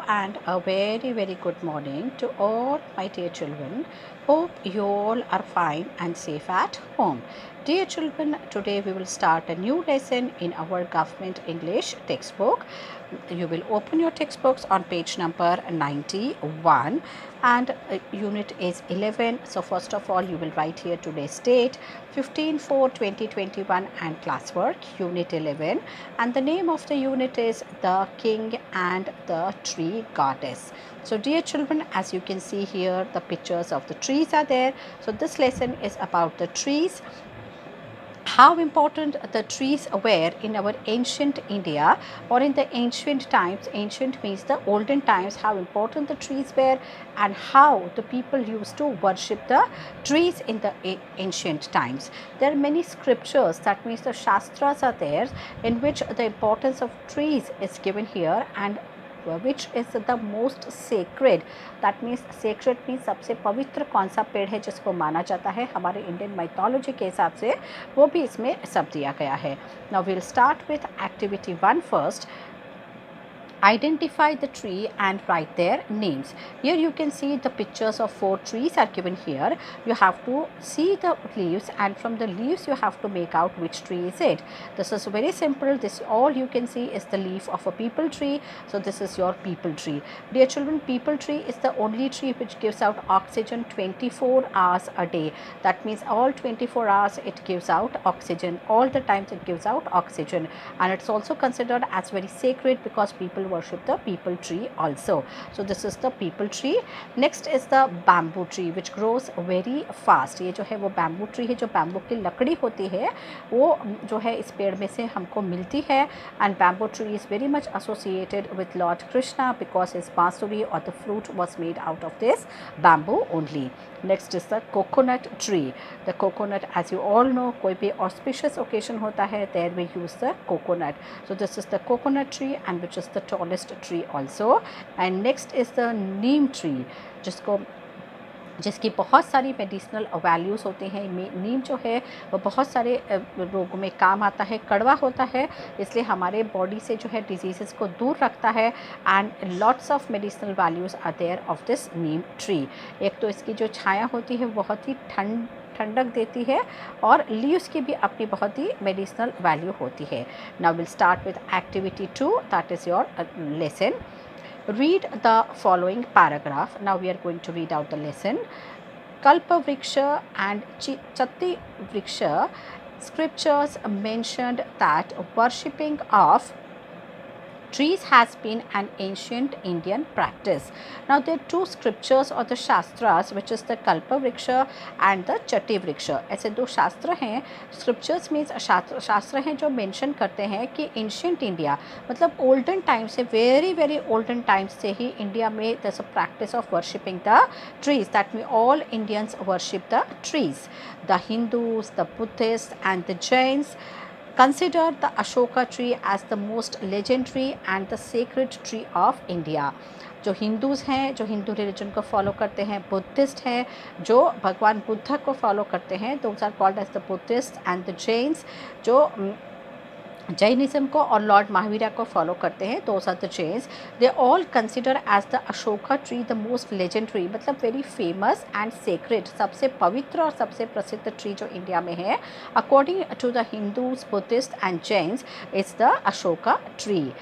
and a very, very good morning to all my dear children. Hope you all are fine and safe at home. Dear children, today we will start a new lesson in our government English textbook. You will open your textbooks on page number 91 and unit is 11. So first of all, you will write here today's date 15/4/2021 and classwork unit 11, and the name of the unit is The King and the Tree Goddess. So dear children, as you can see here, the pictures of the trees are there. So this lesson is about the trees, how important the trees were in our ancient India or in the ancient times. Ancient means the olden times, how important the trees were and how the people used to worship the trees in the ancient times. There are many scriptures, that means the Shastras are there, in which the importance of trees is given here, and which is the most sacred. That means sacred means सबसे पवित्र कौन सा पेड़ है जिसको माना जाता है हमारे इंडियन माइथोलॉजी के हिसाब से, वो भी इसमें सब दिया गया है. Now we'll start with activity 1 first. Identify the tree and write their names. Here you can see the pictures of 4 trees are given here. You have to see the leaves, and from the leaves you have to make out which tree is it. This is very simple. This all you can see is the leaf of a peepal tree. So this is your peepal tree. Dear children, peepal tree is the only tree which gives out oxygen 24 hours a day. That means all 24 hours it gives out oxygen. All the times it gives out oxygen, and it's also considered as very sacred because people worship the peepal tree also. So this is the peepal tree. Next is the bamboo tree which grows very fast. ये जो है वो bamboo tree है, जो bamboo की लकड़ी होती है वो जो है इस पेड़ में से हमको मिलती है. And bamboo tree is very much associated with Lord Krishna because his bansuri or the flute was made out of this bamboo only. Next is the coconut tree. The coconut, as you all know, कोई भी auspicious occasion होता है, there we use the coconut. So this is the coconut tree, and which is the tallest tree also. And next is the neem tree, जिसकी बहुत सारी medicinal values होते हैं. नीम जो है वो बहुत सारे रोगों में काम आता है. कड़वा होता है, इसलिए हमारे बॉडी से जो है डिजीज़ को दूर रखता है. And lots of medicinal values are there of this neem tree. एक तो इसकी जो छाया होती है बहुत ही ठंडक देती है, और लीव्स की भी अपनी बहुत ही मेडिसिनल वैल्यू होती है. Now will start with activity 2, that is your lesson. Read the following paragraph. Now we are going to read out the lesson. Kalpa Vriksha and Chatti Vriksha scriptures mentioned that worshipping of trees has been an ancient Indian practice. Now there are 2 scriptures or the Shastras, which is the Kalpa Vriksha and the Chatti Vriksha. ऐसे 2 शास्त्र हैं. Scriptures means शास्त्र हैं जो mention करते हैं कि ancient India मतलब ओल्डन टाइम से, वेरी वेरी ओल्डन टाइम्स से ही इंडिया में there's a practice of worshipping the trees. That means all Indians worship the trees. The Hindus, the Buddhists and the Jains consider the Ashoka tree as the most legendary and the sacred tree of India. जो Hindus हैं, जो Hindu religion को follow करते हैं, Buddhist हैं जो भगवान बुद्ध को फॉलो करते हैं, those are called as the Buddhist. And the Jains जो जैनिज़्म को और लॉर्ड महावीरा को फॉलो करते हैं, those are the Jains. They all consider as the Ashoka tree the most legendary, मतलब वेरी फेमस एंड सेक्रेड, सबसे पवित्र और सबसे प्रसिद्ध ट्री जो इंडिया में है. According to the Hindus, Buddhist and Jains is the Ashoka tree.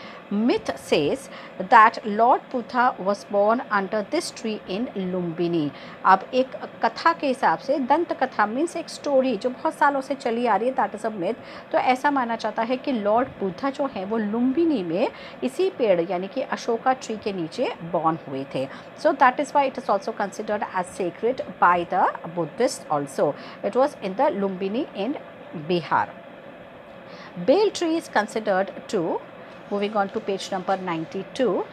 Myth says that Lord Buddha was born under this tree in Lumbini. अब एक कथा के हिसाब से, दंत कथा मीन्स एक स्टोरी जो बहुत सालों से चली आ रही है, दैट इज़ अ मिथ. तो ऐसा माना जाता है कि लॉर्ड बुद्धा जो है वो लुम्बिनी में इसी पेड़ यानी कि अशोका ट्री के नीचे बॉर्न हुए थे. So that is why it is also considered as sacred by the Buddhist also. It was in the Lumbini in Bihar. Bale tree is considered to, moving on to page number 92,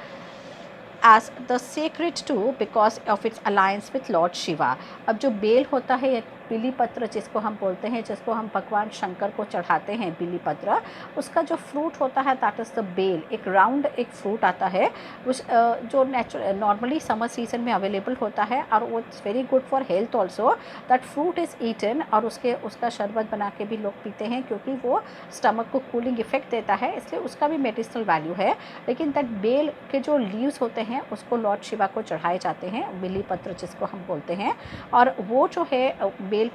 as the sacred too because of its alliance with Lord Shiva. अब जो bell होता है बिली पत्र जिसको हम बोलते हैं, जिसको हम भगवान शंकर को चढ़ाते हैं बिली पत्र, उसका जो फ्रूट होता है दैट इज़ द बेल। एक राउंड एक फ्रूट आता है उस जो नेचुरल नॉर्मली समर सीजन में अवेलेबल होता है, और वो it's very good for health also. That fruit is eaten, और उसका शरबत बना के भी लोग पीते हैं क्योंकि वो स्टमक को कूलिंग इफेक्ट देता है, इसलिए उसका भी मेडिसिनल वैल्यू है। लेकिन दैट बेल के जो लीव्स होते हैं उसको लॉर्ड शिवा को चढ़ाए जाते हैं, बिली पत्र जिसको हम बोलते हैं। और वो जो है बेल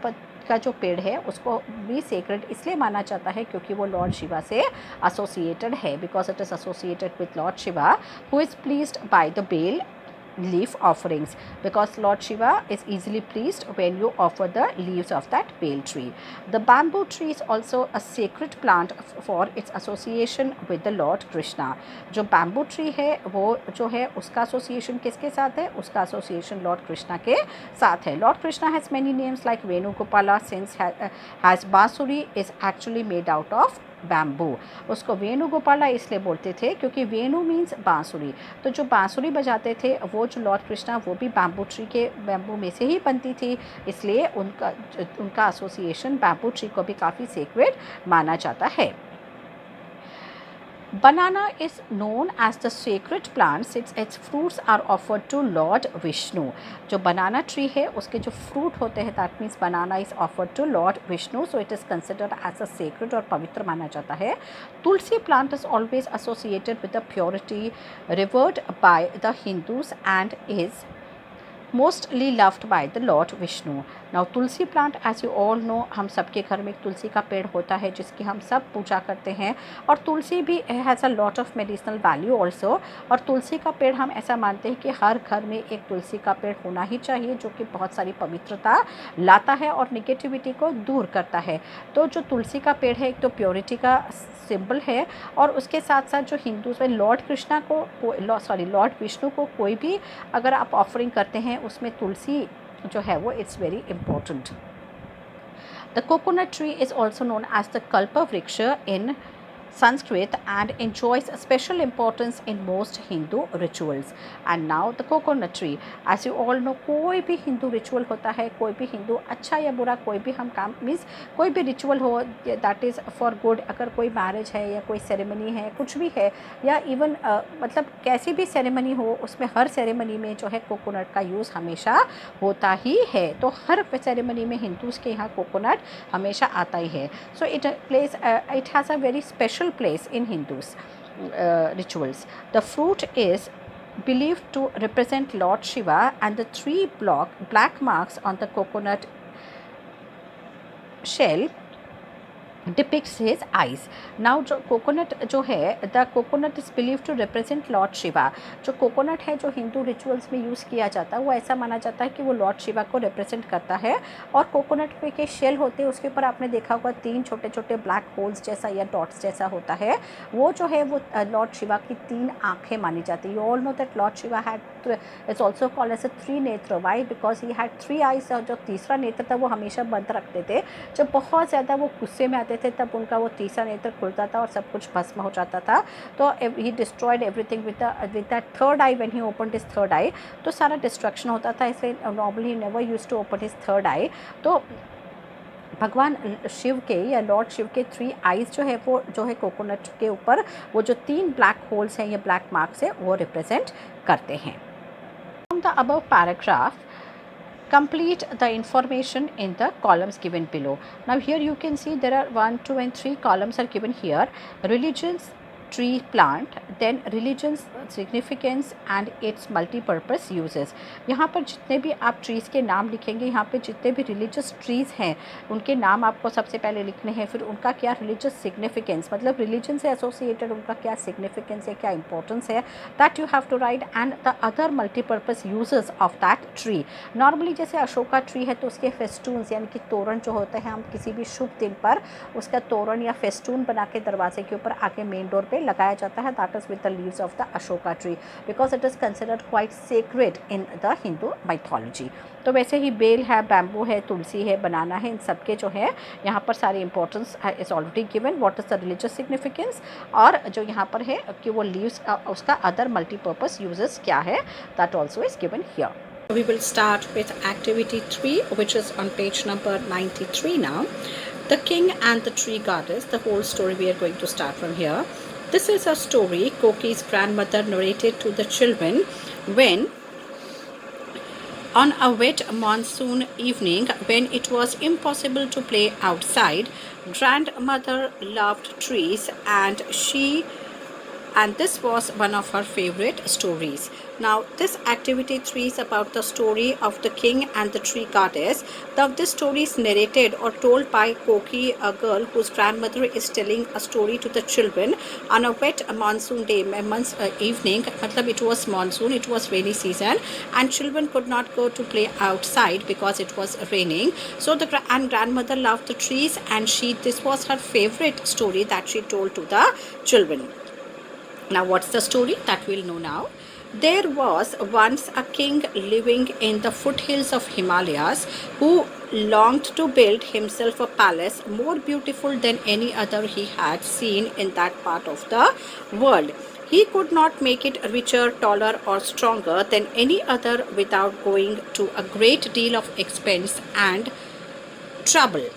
का जो पेड़ है उसको भी सेक्रेड इसलिए माना जाता है क्योंकि वो लॉर्ड शिवा से एसोसिएटेड है, because it is associated with lord Shiva who is pleased by the bel leaf offerings, because Lord Shiva is easily pleased when you offer the leaves of that bale tree. The bamboo tree is also a sacred plant for its association with the Lord Krishna. जो bamboo tree है वो जो है उसका association किसके साथ है? उसका association Lord Krishna के साथ है। Lord Krishna has many names like Venugopala, since has बांसुरी is actually made out of bamboo. उसको वेणुगोपाला इसलिए बोलते थे क्योंकि वेणु मीन्स बांसुरी, तो जो बांसुरी बजाते थे वो जो लॉर्ड कृष्णा वो भी बैम्बू में से ही बनती थी, इसलिए उनका एसोसिएशन बैम्बू ट्री को भी काफ़ी सेक्रेड माना जाता है। Banana is known as the sacred plant since its fruits are offered to Lord Vishnu. जो banana tree है उसके जो fruit होते हैं that means banana is offered to Lord Vishnu, so it is considered as a sacred और पवित्र माना जाता है। तुलसी plant is always associated with the purity, revered by the Hindus and is mostly loved by the Lord Vishnu. Now Tulsi plant as you all know, हम सबके घर में एक तुलसी का पेड़ होता है जिसकी हम सब पूजा करते हैं, और तुलसी भी has a lot of medicinal value also. और तुलसी का पेड़ हम ऐसा मानते हैं कि हर घर में एक तुलसी का पेड़ होना ही चाहिए, जो कि बहुत सारी पवित्रता लाता है और निगेटिविटी को दूर करता है। तो जो तुलसी का पेड़ है एक तो प्योरिटी का सिंबल है, और उसके साथ साथ जो हिंदूज़ में लॉर्ड विष्णु को कोई भी अगर आप ऑफरिंग करते हैं उसमें तुलसी जो है वो it's very important. The coconut tree is also known as the kalpa vriksha in Sanskrit and enjoys a special importance in most Hindu rituals. And now the coconut tree, as you all know, कोई भी Hindu ritual होता है, कोई भी हिंदू अच्छा या बुरा कोई भी हम काम मीन्स कोई भी रिचुअल हो दैट इज़ फॉर गुड, अगर कोई मैरिज है या कोई सेरेमनी है कुछ भी है, या इवन मतलब कैसी भी सेरेमनी हो उसमें हर सेरेमनी में जो है कोकोनट का यूज़ हमेशा होता ही है। तो हर सेरेमनी में हिंदूज़ के यहाँ कोकोनट हमेशा आता ही है। So it has a very special place in Hindus rituals. The fruit is believed to represent Lord Shiva, and the three black marks on the coconut shell depicts his eyes. Now जो coconut जो है the coconut is believe to represent lord Shiva. जो coconut है जो Hindu rituals में use किया जाता है वो ऐसा माना जाता है कि वो लॉर्ड शिवा को रिप्रेजेंट करता है। और कोकोनट पे के शेल होते हैं उसके ऊपर आपने देखा होगा 3 छोटे छोटे ब्लैक होल्स जैसा या डॉट्स जैसा होता है, वो जो है वो लॉर्ड शिवा की 3 आँखें मानी जाती है। You all know that lord Shiva had it's also called as a 3 नेत्र। Why? Because he had 3 eyes, और जो तीसरा नेत्र था वो हमेशा बंद रखते थे। जब बहुत ज़्यादा वो गुस्से में आते थे तब उनका वो तीसरा नेत्र खुलता था और सब कुछ भस्म हो जाता था। तो he destroyed everything with that third eye. When he opened his third eye तो सारा डिस्ट्रक्शन होता था, इसलिए normally never used to open his third eye. तो भगवान शिव के या लॉर्ड शिव के 3 आइज़ जो है वो जो है कोकोनट के ऊपर वो जो 3 ब्लैक होल्स हैं या ब्लैक मार्क्स है वो रिप्रेजेंट करते हैं। From the above paragraph complete the information in the columns given below. Now here you can see there are 1, 2 and 3 columns are given here. Religions, tree plant, then religion's significance and its multi-purpose uses. यहाँ पर जितने भी आप trees के नाम लिखेंगे, यहाँ पे जितने भी रिलीजियस ट्रीज़ हैं उनके नाम आपको सबसे पहले लिखने हैं, फिर उनका क्या रिलीजियस सिग्निफिकेंस मतलब रिलीजन से एसोसिएटेड उनका क्या सिग्निफिकेंस है, क्या इंपॉर्टेंस है, that you have to write, and the other multipurpose uses of that tree. Normally जैसे अशोका ट्री है तो उसके फेस्टून्स यानी कि तोरण जो होते हैं, हम किसी भी शुभ दिन पर उसका तोरण या फेस्टून बना के दरवाजे के ऊपर आके मेन डोर पे लगाया जाता है, that is with the leaves of the Ashoka tree because it is considered quite sacred in the Hindu mythology. तो वैसे ही बेल है, बैम्बू है, तुलसी है, बनाना है, इन सब के जो है यहाँ पर सारी importance is already given, what is the religious significance, और जो यहाँ पर है कि वो लीव्स उसका अदर मल्टीपर्पज़ यूजेस क्या है, that also is given here. We will start with activity 3, which is on page number 93 now. The King and the Tree Goddess. The whole story we are going to start from here. This is a story Koki's grandmother narrated to the children when, on a wet monsoon evening, when it was impossible to play outside, grandmother loved trees and this was one of her favorite stories. Now, this activity 3 is about the story of the King and the Tree Goddess. Now, this story is narrated or told by Koki, a girl whose grandmother is telling a story to the children on a wet monsoon day, evening. Matlab, it was monsoon, it was rainy season, and children could not go to play outside because it was raining. So grandmother loved the trees, and this was her favorite story that she told to the children. Now, what's the story? That we'll know now. There was once a king living in the foothills of Himalayas who longed to build himself a palace more beautiful than any other he had seen in that part of the world. He could not make it richer, taller, or stronger than any other without going to a great deal of expense and trouble.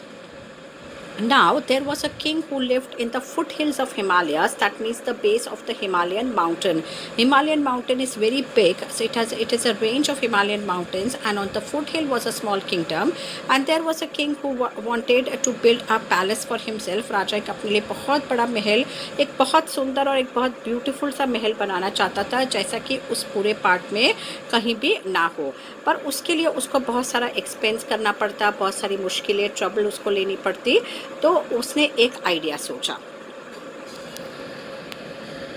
Now, there was a king who lived in the foothills of Himalayas. That means the base of the Himalayan mountain. Himalayan mountain is very big, so it is a range of Himalayan mountains, and on the foothill was a small kingdom. And there was a king who wanted to build a palace for himself. राजा एक अपने लिए बहुत बड़ा महल, एक बहुत सुंदर और एक बहुत ब्यूटीफुल सा महल बनाना चाहता था, जैसा कि उस पूरे पार्ट में कहीं भी ना हो. पर उसके लिए उसको बहुत सारा एक्सपेंस करना पड़ता, बहुत सारी मुश्किलें, ट्रबल उसको लेनी पड़ती. तो उसने एक आइडिया सोचा.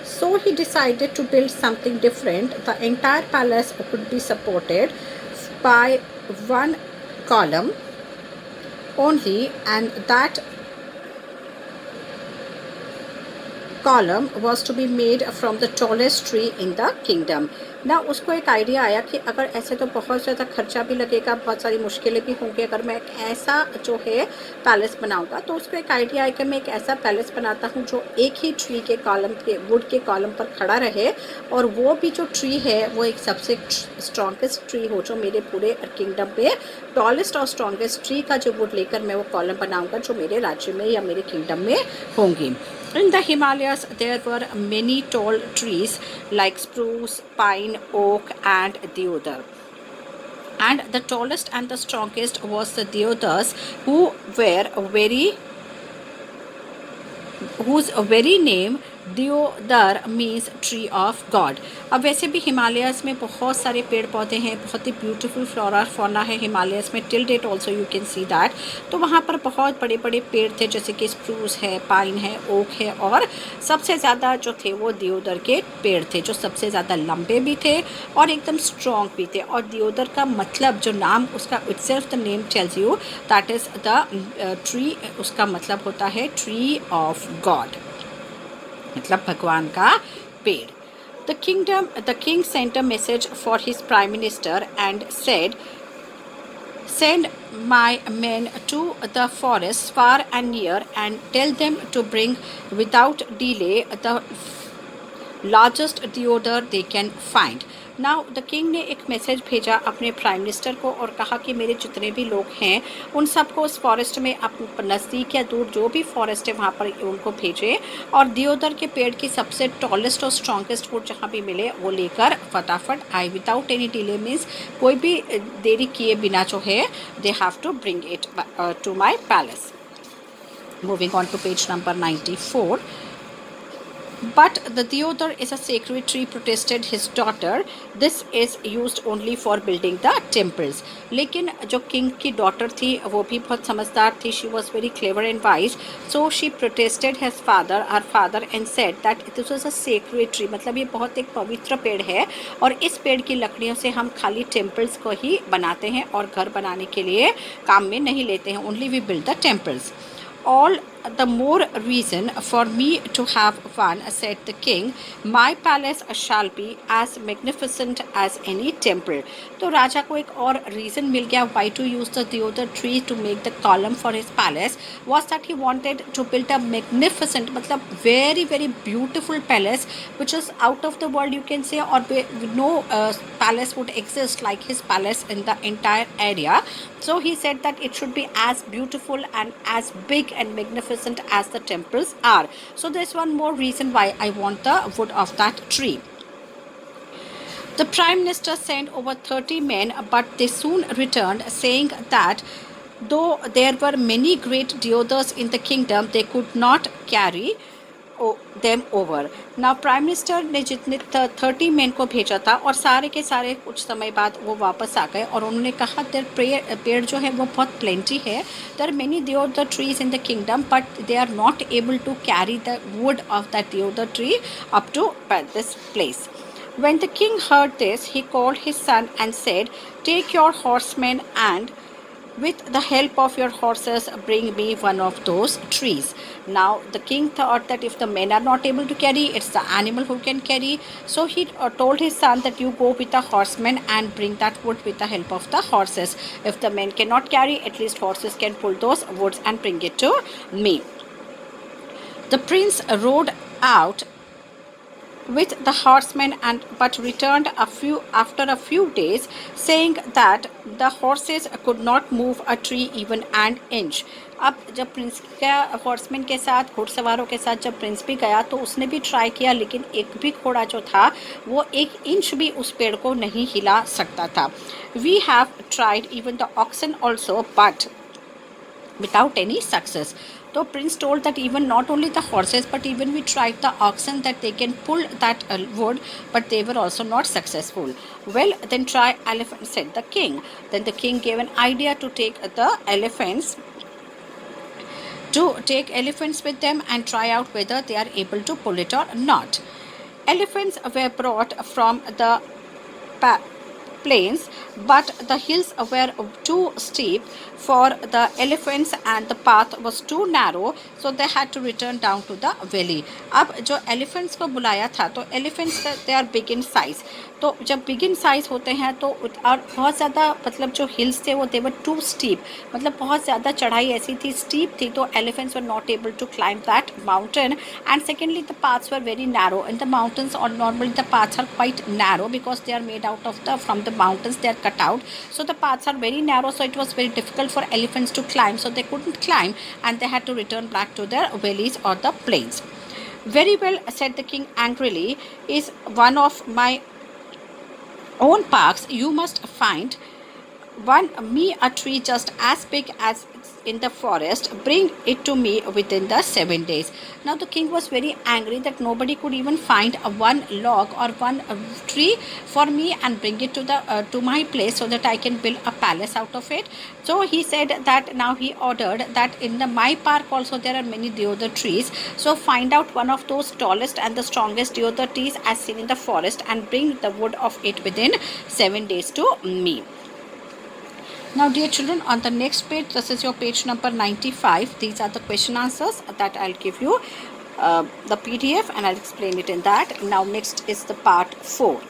So he decided to build something different. The entire palace would be supported by one column only, and that column was to be made from the tallest tree in the kingdom. ना उसको एक idea आया कि अगर ऐसे तो बहुत ज़्यादा खर्चा भी लगेगा, बहुत सारी मुश्किलें भी होंगी. अगर मैं एक ऐसा जो है पैलेस बनाऊंगा, तो उसको एक आइडिया आया कि मैं एक ऐसा पैलेस बनाता हूँ जो एक ही ट्री के कॉलम के वुड के कॉलम पर खड़ा रहे, और वो भी जो ट्री है वो एक सबसे स्ट्रॉन्गेस्ट ट्री हो, जो मेरे पूरे किंगडम पे टॉलेस्ट और स्ट्रॉन्गेस्ट ट्री का जो वुड लेकर मैं वो कॉलम बनाऊँगा जो मेरे राज्य में या मेरे किंगडम में होंगी. In the Himalayas, there were many tall trees like spruce, pine, oak, and deodar. And the tallest and the strongest was the deodars, whose very name देवदार मीन्स ट्री ऑफ गॉड. अब वैसे भी Himalayas में बहुत सारे पेड़ पौधे हैं, बहुत ही ब्यूटीफुल फ्लोरा फौना है हिमालयस में. Till date also you can see that. तो वहाँ पर बहुत बड़े बड़े पेड़ थे, जैसे कि स्प्रूस है, पाइन है, ओक है, और सबसे ज़्यादा जो थे वो देवदार के पेड़ थे, जो सबसे ज़्यादा लंबे भी थे और एकदम स्ट्रॉन्ग भी थे. और देवदार का मतलब, जो नाम उसका, itself the name tells you that is the tree. उसका मतलब होता है ट्री ऑफ गॉड, मतलब भगवान का पेड़. The king sent a message for his prime minister and said, "Send my men to the forest far and near and tell them to bring without delay the largest deodar they can find." Now the king ने एक message भेजा अपने prime minister को और कहा कि मेरे जितने भी लोग हैं उन सबको उस फॉरेस्ट में, नज़दीक या दूर जो भी फॉरेस्ट है वहाँ पर उनको भेजे, और देवदार के पेड़ की सबसे टॉलेस्ट और स्ट्रॉन्गेस्ट वुड जहाँ भी मिले वो लेकर फटाफट आए. विदाउट एनी डिले मीन्स कोई भी देरी किए बिना जो है they have to bring it to my palace. Moving on to page number 94. But the deodar is a sacred tree, protested his daughter. This is used only for building the temples. लेकिन जो king की daughter थी वो भी बहुत समझदार थी. She was very clever and wise. So she protested her father and said that this was a sacred tree. मतलब ये बहुत एक पवित्र पेड़ है, और इस पेड़ की लकड़ियों से हम खाली टेम्पल्स को ही बनाते हैं और घर बनाने के लिए काम में नहीं लेते हैं. Only we build the temples. All the more reason for me to have one, said the king. My palace shall be as magnificent as any temple. तो राजा को एक और reason मिल गया why to use the deodar tree to make the column for his palace was that he wanted to build a magnificent, मतलब very very beautiful palace which is out of the world, you can say, or no palace would exist like his palace in the entire area. So he said that it should be as beautiful and as big and magnificent as the temples are. So there's one more reason why I want the wood of that tree. The Prime Minister sent over 30 men, but they soon returned, saying that though there were many great deodars in the kingdom, they could not carry them over. Now Prime Minister ने जितने 30 men को भेजा था और सारे के सारे कुछ समय बाद वो वापस आ गए और उन्होंने कहा पेड़ जो है वो बहुत plenty है. There are many deodar trees in the kingdom, but they are not able to carry the wood of that deodar tree up to this place. When the king heard this, he called his son and said, "Take your horsemen and with the help of your horses bring me one of those trees." Now the king thought that if the men are not able to carry, it's the animal who can carry. So he told his son that you go with the horsemen and bring that wood with the help of the horses. If the men cannot carry, at least horses can pull those woods and bring it to me. The prince rode out with the horsemen and but returned after a few days, saying that the horses could not move a tree even an inch. अब जब Prince का horseman के साथ घुड़सवारों के साथ जब Prince भी गया तो उसने भी ट्राई किया, लेकिन एक भी घोड़ा जो था वो 1 इंच भी उस पेड़ को नहीं हिला सकता था. We have tried even the oxen also, but without any success. So prince told that even not only the horses but even we tried the oxen that they can pull that wood, but they were also not successful. Well, then try elephant, said the king. Then the king gave an idea to take elephants with them and try out whether they are able to pull it or not. Elephants were brought from the plains, but the hills were too steep for the elephants and the path was too narrow, so they had to return down to the valley. अब जो elephants को बुलाया था तो elephants they are big in size. तो जब big in size होते हैं तो और बहुत ज़्यादा मतलब जो hills थे वो they were too steep, मतलब बहुत ज़्यादा चढ़ाई ऐसी थी, steep थी, तो elephants were not able to climb that mountain. And secondly, the paths were very narrow. In the mountains, or normally the paths are quite narrow because they are made out of from the mountains, they are cut out, so the paths are very narrow, so it was very difficult for elephants to climb, so they couldn't climb and they had to return back to their valleys or the plains. Very well, said the king angrily, is one of my own parks. You must find me a tree just as big as in the forest, bring it to me within the 7 days. Now the king was very angry that nobody could even find one log or one tree for me and bring it to my place so that I can build a palace out of it. So he said that now he ordered that in my park also there are many deodar trees, so find out one of those tallest and the strongest deodar trees as seen in the forest and bring the wood of it within 7 days to me. Now dear children, on the next page, this is your page number 95. These are the question answers that I'll give you the PDF and I'll explain it in that. Now next is the part 4.